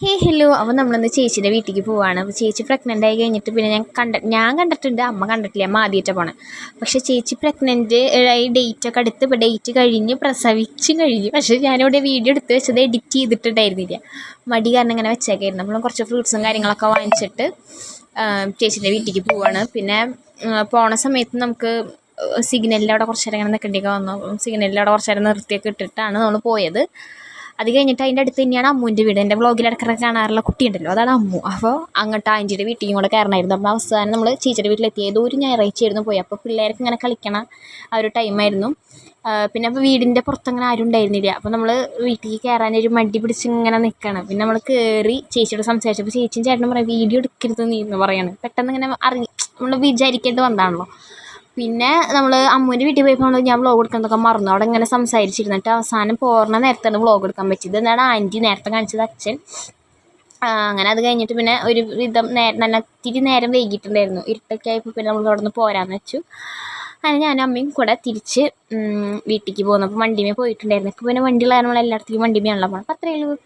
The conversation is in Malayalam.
ഹലോ. അപ്പോൾ നമ്മളിന്ന് ചേച്ചീൻ്റെ വീട്ടിലേക്ക് പോവുകയാണ്. അപ്പോൾ ചേച്ചി പ്രഗ്നൻ്റ് ആയി കഴിഞ്ഞിട്ട് പിന്നെ ഞാൻ കണ്ടിട്ടുണ്ട്, അമ്മ കണ്ടിട്ടില്ല. അമ്മ ആദ്യമായിട്ടാണ് പോണത്. പക്ഷേ ചേച്ചി പ്രഗ്നൻ്റ് ആയി ഡേറ്റൊക്കെ അടുത്ത്, ഇപ്പോൾ ഡേറ്റ് കഴിഞ്ഞ് പ്രസവിച്ചും കഴിഞ്ഞു. പക്ഷേ ഞാനിവിടെ വീഡിയോ എടുത്ത് വെച്ചത് എഡിറ്റ് ചെയ്തിട്ടുണ്ടായിരുന്നില്ല. മടി കാരണം ഇങ്ങനെ വെച്ചേക്കായിരുന്നു. നമ്മൾ കുറച്ച് ഫ്രൂട്ട്സും കാര്യങ്ങളൊക്കെ വാങ്ങിച്ചിട്ട് ചേച്ചീൻ്റെ വീട്ടിലേക്ക് പോവുകയാണ്. പിന്നെ പോണ സമയത്ത് നമുക്ക് സിഗ്നലിൽ അവിടെ കുറച്ച് നേരം ഇങ്ങനെ നിൽക്കേണ്ടിയൊക്കെ വന്നു. സിഗ്നലിൽ അവിടെ കുറച്ച് നേരം നിർത്തിയൊക്കെ ഇട്ടിട്ടാണ് നമ്മൾ പോയത്. അത് കഴിഞ്ഞിട്ട് അതിൻ്റെ അടുത്ത് തന്നെയാണ് അമ്മുവിൻ്റെ വീട്. എൻ്റെ വ്ളോഗിൽ ഇടയ്ക്കിടയ്ക്ക് കാണാറുള്ള കുട്ടിയുണ്ടല്ലോ, അതാണ് അമ്മു. അപ്പോൾ അങ്ങോട്ട് ആൻറ്റിയുടെ വീട്ടിലും കൂടെ കയറണമായിരുന്നു. അപ്പോൾ അവസാനം നമ്മൾ ചേച്ചിയുടെ വീട്ടിലെത്തി. ഏതോ ഒരു ഞായറാഴ്ചയായിരുന്നു പോയി. അപ്പോൾ പിള്ളേർക്ക് ഇങ്ങനെ കളിക്കണം ആ ഒരു ടൈമായിരുന്നു. പിന്നെ അപ്പോൾ വീടിൻ്റെ പുറത്തങ്ങനെ ആരും ഉണ്ടായിരുന്നില്ല. അപ്പോൾ നമ്മൾ വീട്ടിലേക്ക് കയറാനൊരു മടി പിടിച്ച് ഇങ്ങനെ നിൽക്കണം. പിന്നെ നമ്മൾ കയറി ചേച്ചിയോട് സംസാരിച്ചപ്പോൾ ചേച്ചിയും ചേട്ടനും പറയും വീഡിയോ എടുക്കരുത് നീ എന്ന് പറയാണ്. പെട്ടെന്ന് ഇങ്ങനെ നമ്മൾ വിചാരിക്കേണ്ടി വന്നതാണല്ലോ. പിന്നെ നമ്മൾ അമ്മുവിൻ്റെ വീട്ടിൽ പോയപ്പോൾ ഞാൻ വ്ളോഗ് എടുക്കുന്നതൊക്കെ മറന്നു. അവിടെ ഇങ്ങനെ സംസാരിച്ചിരുന്നിട്ട് അവസാനം പോർണ നേരത്താണ് വ്ളോഗ് എടുക്കാൻ പറ്റിയത്. എന്നാണ് ആൻറ്റി നേരത്തെ കാണിച്ചത്, അച്ഛൻ. അങ്ങനെ അത് കഴിഞ്ഞിട്ട് പിന്നെ ഒരു വിധം നല്ല ഇത്തിരി നേരം വൈകിട്ടുണ്ടായിരുന്നു. ഇരുട്ടൊക്കെ ആയപ്പോൾ പിന്നെ നമ്മൾ അവിടെ നിന്ന് പോരാന്ന് വെച്ചു. അങ്ങനെ ഞാനും അമ്മയും കൂടെ തിരിച്ച് വീട്ടിലേക്ക് പോകുന്നു. അപ്പോൾ വണ്ടിമേ പോയിട്ടുണ്ടായിരുന്നു. ഇപ്പോൾ പിന്നെ വണ്ടിയുള്ള നമ്മൾ എല്ലായിടത്തേക്കും വണ്ടിമേയാണല്ലോ പോകണം. അപ്പോൾ അത്രയേ ഉള്ളൂ.